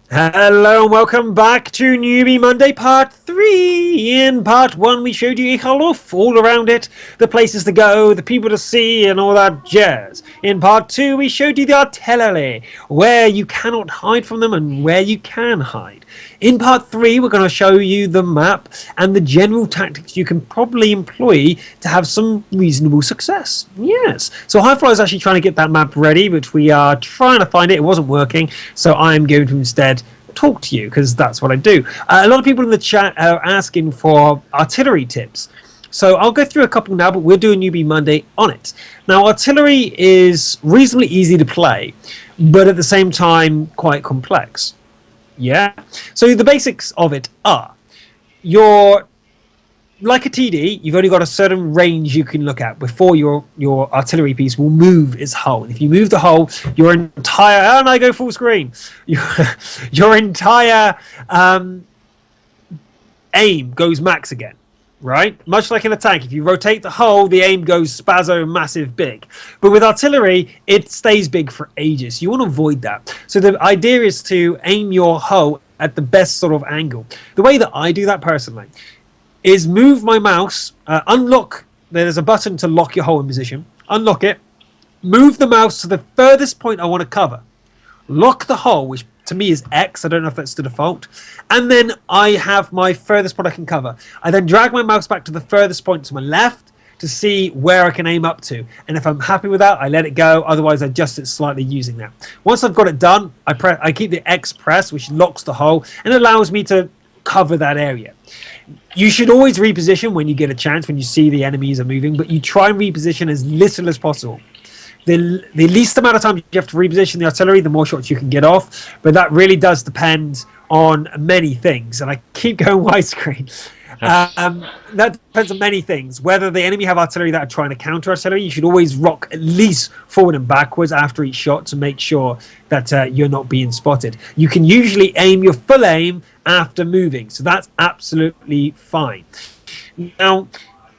Hello and welcome back to Newbie Monday Part 3. In Part 1 we showed you Halluf, all around it, the places to go, the people to see and all that jazz. In Part 2 we showed you the artillery, where you cannot hide from them and where you can hide. In Part 3 we're going to show you the map and the general tactics you can probably employ to have some reasonable success. Yes. So HighFlyer is actually trying to get that map ready, but we are trying to find it. It wasn't working, so I'm going to instead talk to you because that's what I do. A lot of people in the chat are asking for artillery tips. So I'll go through a couple now, but we'll do a Newbie Monday on it. Now, artillery is reasonably easy to play, but at the same time quite complex. Yeah. So the basics of it are you're like a TD, you've only got a certain range you can look at before your artillery piece will move its hull. And if you move the hull, your entire and I go full screen. Your entire aim goes max again. Right? Much like in a tank, if you rotate the hull, the aim goes spazzo massive big. But with artillery, it stays big for ages. You want to avoid that. So the idea is to aim your hull at the best sort of angle. The way that I do that personally is move my mouse, unlock, there's a button to lock your hull in position, unlock it, move the mouse to the furthest point I want to cover, lock the hull, which to me is X, I don't know if that's the default, and then I have my furthest point I can cover. I then drag my mouse back to the furthest point to my left to see where I can aim up to, and if I'm happy with that, I let it go, otherwise I adjust it slightly using that. Once I've got it done, I keep the X press, which locks the hull, and allows me to cover that area. You should always reposition when you get a chance, when you see the enemies are moving, but you try and reposition as little as possible. The least amount of time you have to reposition the artillery, the more shots you can get off. But that really does depend on many things. And I keep going widescreen. That depends on many things. Whether the enemy have artillery that are trying to counter artillery, you should always rock at least forward and backwards after each shot to make sure that you're not being spotted. You can usually aim your full aim after moving, so that's absolutely fine. Now,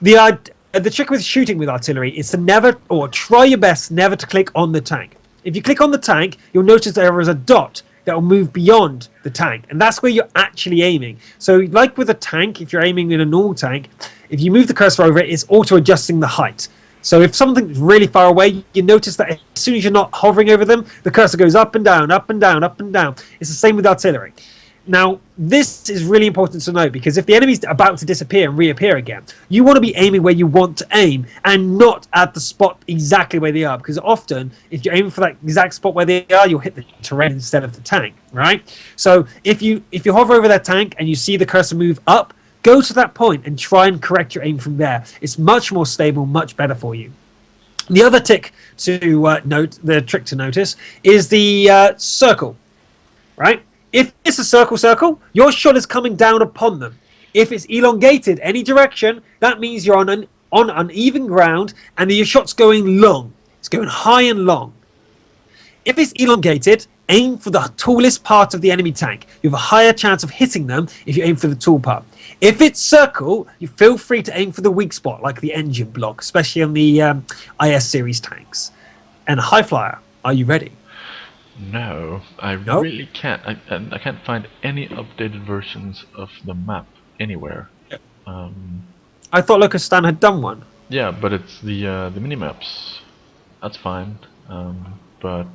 the trick with shooting with artillery is to never, or try your best never to click on the tank. If you click on the tank, you'll notice there is a dot that will move beyond the tank, and that's where you're actually aiming. So like with a tank, if you're aiming in a normal tank, if you move the cursor over it, it's auto adjusting the height. So if something's really far away, you notice that as soon as you're not hovering over them, the cursor goes up and down, up and down, up and down. It's the same with artillery. Now, this is really important to note because if the enemy's about to disappear and reappear again, you want to be aiming where you want to aim and not at the spot exactly where they are. Because often, if you're aiming for that exact spot where they are, you'll hit the terrain instead of the tank, right? So if you hover over that tank and you see the cursor move up, go to that point and try and correct your aim from there. It's much more stable, much better for you. The other trick to notice is the circle, right? If it's a circle, your shot is coming down upon them. If it's elongated any direction, that means you're on uneven ground and your shot's going long. It's going high and long. If it's elongated, aim for the tallest part of the enemy tank. You have a higher chance of hitting them if you aim for the tall part. If it's circle, you feel free to aim for the weak spot, like the engine block, especially on the IS series tanks. And HighFlyer, are you ready? No, I really can't. I can't find any updated versions of the map anywhere. I thought Lucas Stan had done one. Yeah, but it's the minimaps. That's fine. But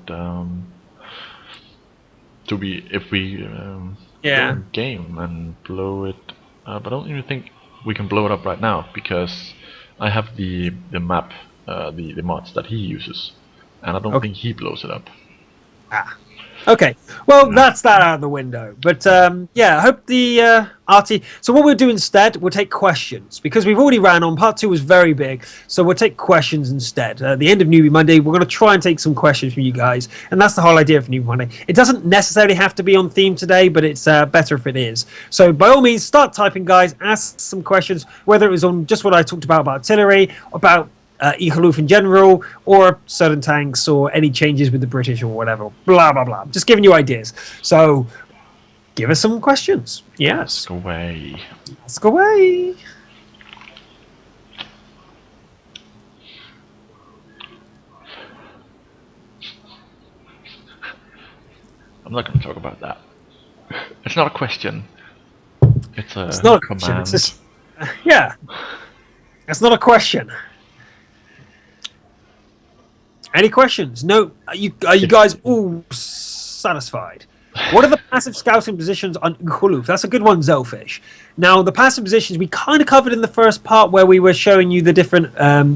if we go in game and blow it up, I don't even think we can blow it up right now because I have the map, the mods that he uses, and I don't think he blows it up. Okay, well, that's that out of the window. But yeah, I hope the RT. So what we'll do instead, we'll take questions because we've already ran on. Part 2 was very big, so we'll take questions instead. At the end of Newbie Monday, we're going to try and take some questions from you guys, and that's the whole idea of Newbie Monday. It doesn't necessarily have to be on theme today, but it's better if it is. So by all means, start typing, guys. Ask some questions, whether it was on just what I talked about artillery, about Halluf in general, or certain tanks, or any changes with the British or whatever. Blah, blah, blah. Just giving you ideas. So, give us some questions. Yes. Ask away. Ask away. I'm not going to talk about that. It's not a question. It's not a command. question. It's just, yeah. It's not a question. Any questions? No. Are you guys all satisfied? What are the passive scouting positions on Halluf? That's a good one, Zelfish. Now, the passive positions we kind of covered in the first part where we were showing you the different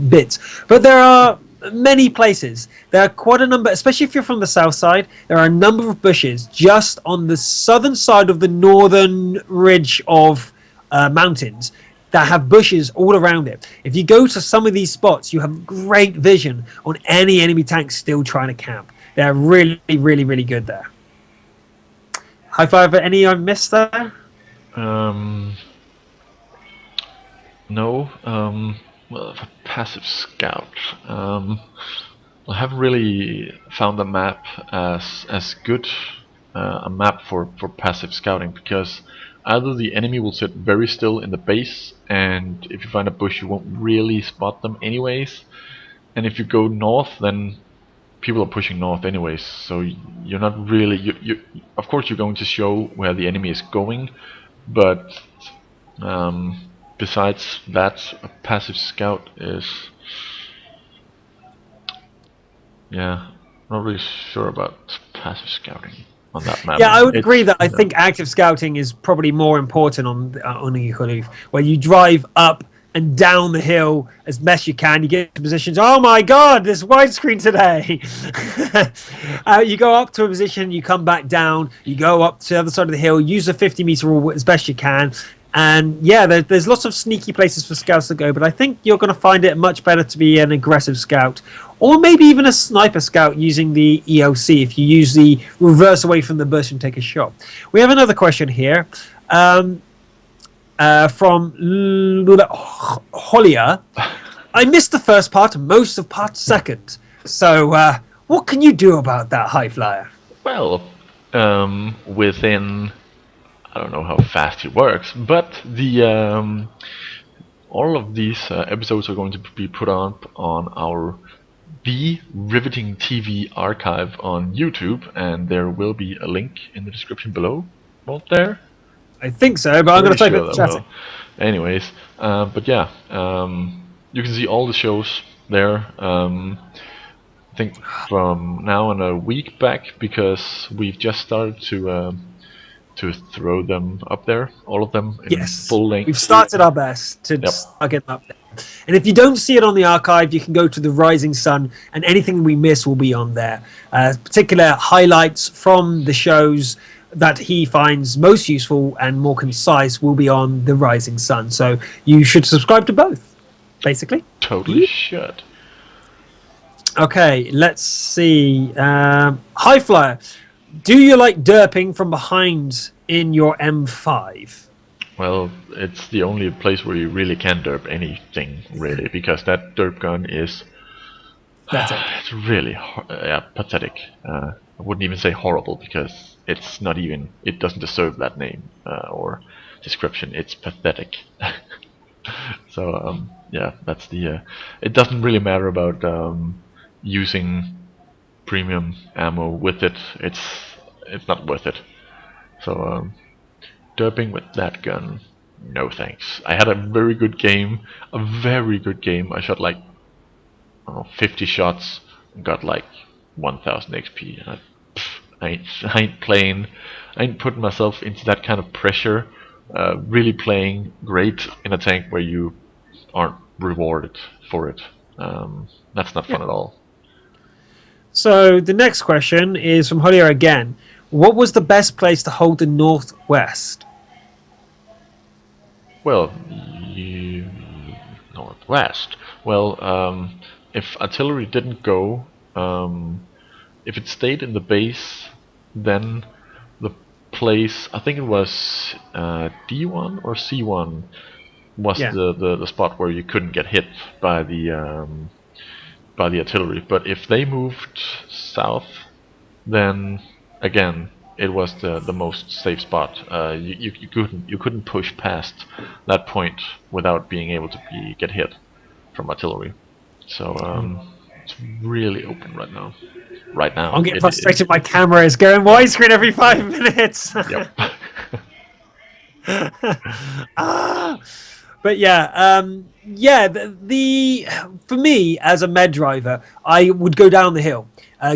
bits. But there are many places. There are quite a number, especially if you're from the south side, there are a number of bushes just on the southern side of the northern ridge of mountains that have bushes all around it. If you go to some of these spots, you have great vision on any enemy tank still trying to camp. They're really, really, really good there. HighFlyer, any I missed there? No. Well, for passive scout, I haven't really found the map as good a map for passive scouting, because either the enemy will sit very still in the base, and if you find a bush you won't really spot them anyways, and if you go north then people are pushing north anyways, so you're not really, you of course you're going to show where the enemy is going, but besides that, a passive scout is, yeah, not really sure about passive scouting on that map. Yeah, I would agree that I think active scouting is probably more important on Halluf, where you drive up and down the hill as best you can. You get to positions. Oh my God, this widescreen today! You go up to a position, you come back down, you go up to the other side of the hill, use the 50-meter rule as best you can. And yeah, there's lots of sneaky places for scouts to go, but I think you're going to find it much better to be an aggressive scout, or maybe even a sniper scout using the EOC if you use the reverse away from the bush and take a shot. We have another question here from Hollier. I missed the first part and most of part second. So what can you do about that, HighFlyer? Well, within, I don't know how fast it works, but the all of these episodes are going to be put up on our RivetingTV archive on YouTube, and there will be a link in the description below. Won't there? I think so, but I'm going to type it in the chat. Anyways, but yeah, you can see all the shows there. I think from now and a week back, because we've just started to throw them up there, all of them in full length. We've started our best to start getting up there. And if you don't see it on the archive, you can go to the Rising Sun, and anything we miss will be on there. Particular highlights from the shows that he finds most useful and more concise will be on the Rising Sun. So you should subscribe to both, basically. Totally should. Okay, let's see. HighFlyer, do you like derping from behind in your M5? Well, it's the only place where you really can derp anything, really, because that derp gun is it's really pathetic. I wouldn't even say horrible, because it's not even, it doesn't deserve that name or description. It's pathetic. So yeah, that's the it doesn't really matter about using premium ammo with it. It's not worth it. So derping with that gun, no thanks. I had a very good game, I shot like, I don't know, 50 shots and got like 1000 XP. And I ain't playing, I ain't putting myself into that kind of pressure, really playing great in a tank where you aren't rewarded for it. That's not fun at all. So the next question is from Hollier again. What was the best place to hold the Northwest? Well, Northwest. Well, if artillery didn't go, if it stayed in the base, then the place, I think it was D1 or C1, was the spot where you couldn't get hit by the artillery. But if they moved south, then again it was the most safe spot. You couldn't push past that point without being able to get hit from artillery. So it's really open right now. I'm getting frustrated. My camera is going widescreen every 5 minutes. Yep. But yeah, the for me as a med driver, I would go down the hill,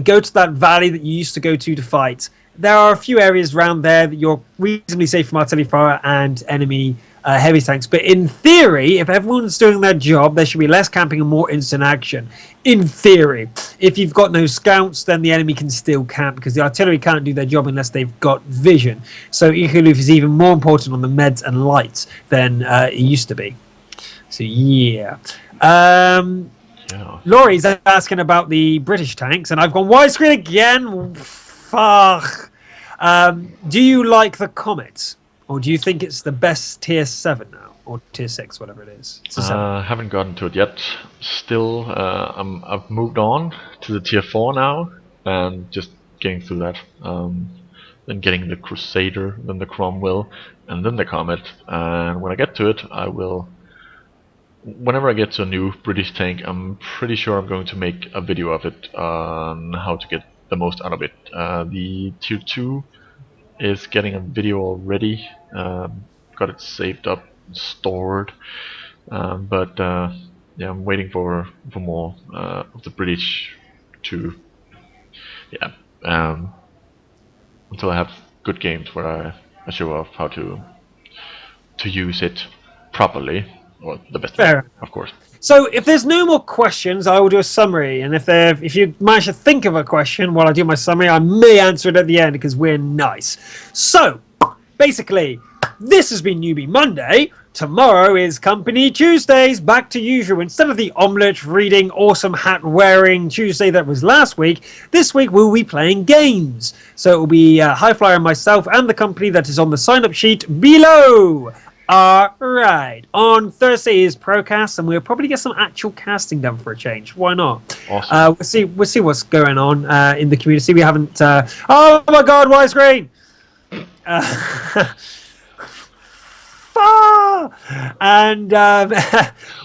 go to that valley that you used to go to fight. There are a few areas around there that you're reasonably safe from artillery fire and enemy heavy tanks. But in theory, if everyone's doing their job, there should be less camping and more instant action. In theory, if you've got no scouts, then the enemy can still camp because the artillery can't do their job unless they've got vision. So Halluf is even more important on the meds and lights than it used to be. So yeah. Laurie's asking about the British tanks, and I've gone widescreen again. Fuck. Do you like the Comet, or do you think it's the best tier 7 now, or tier 6, whatever it is? Haven't gotten to it yet. Still, I've moved on to the tier 4 now, and just getting through that. Then getting the Crusader, then the Cromwell, and then the Comet. And when I get to it, I will. Whenever I get to a new British tank, I'm pretty sure I'm going to make a video of it on how to get the most out of it. The tier 2 is getting a video already. Got it saved up, stored, but yeah, I'm waiting for more of the British to until I have good games where I show off how to use it properly, or the best way, of course. So if there's no more questions, I will do a summary, and if you manage to think of a question while I do my summary, I may answer it at the end because we're nice. So basically, this has been Newbie Monday. Tomorrow is Company Tuesdays, back to usual. Instead of the omelette reading, awesome hat wearing Tuesday that was last week, this week we'll be playing games. So it will be HighFlyer and myself and the company that is on the sign up sheet below. Alright, on Thursday is Procast, and we'll probably get some actual casting done for a change. Why not? Awesome. We'll see what's going on in the community. We haven't oh my god, widescreen! And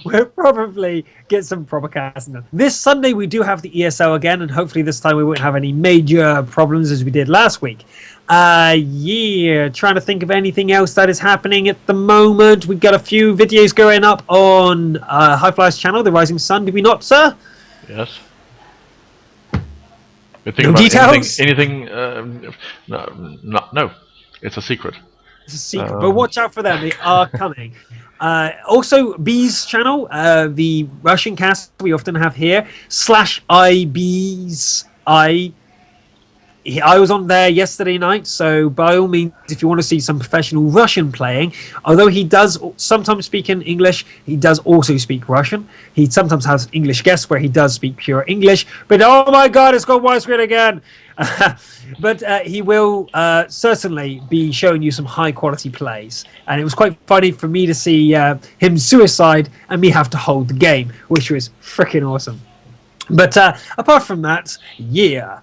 we'll probably get some proper casting done. This Sunday we do have the ESL again, and hopefully this time we won't have any major problems as we did last week. Yeah, trying to think of anything else that is happening at the moment. We've got a few videos going up on HighFlyer's channel, The Rising Sun. Did we not, sir? Yes. No details? Anything? No. It's a secret. It's a secret, but watch out for them. They are coming. Also, B's channel, the Russian cast we often have here, /IBs. I was on there yesterday night, so by all means, if you want to see some professional Russian playing, although he does sometimes speak in English, he does also speak Russian. He sometimes has English guests where he does speak pure English, but oh my god, it's got widescreen again! But he will certainly be showing you some high quality plays, and it was quite funny for me to see him suicide and me have to hold the game, which was freaking awesome. But apart from that, yeah.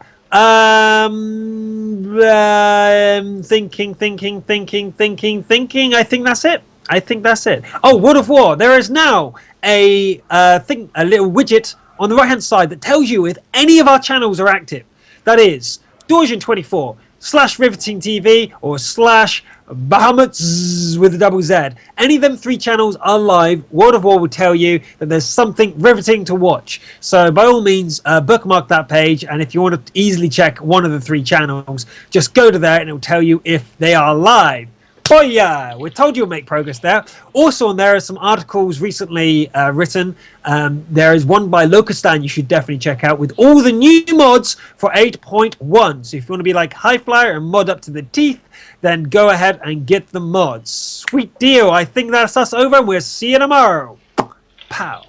Thinking. I think that's it. Oh, World of War. There is now a little widget on the right-hand side that tells you if any of our channels are active. That is Dorjan24 /RivetingTV or /Bahamut with a double Z. Any of them 3 channels are live. World of War will tell you that there's something riveting to watch. So by all means, bookmark that page, and if you want to easily check one of the 3 channels, just go to there and it will tell you if they are live. Oh yeah, we're told you'll make progress there. Also on there are some articles recently written. There is one by Locustan you should definitely check out with all the new mods for 8.1. So if you want to be like HighFlyer and mod up to the teeth, then go ahead and get the mods. Sweet deal. I think that's us over, and we'll see you tomorrow. Pow.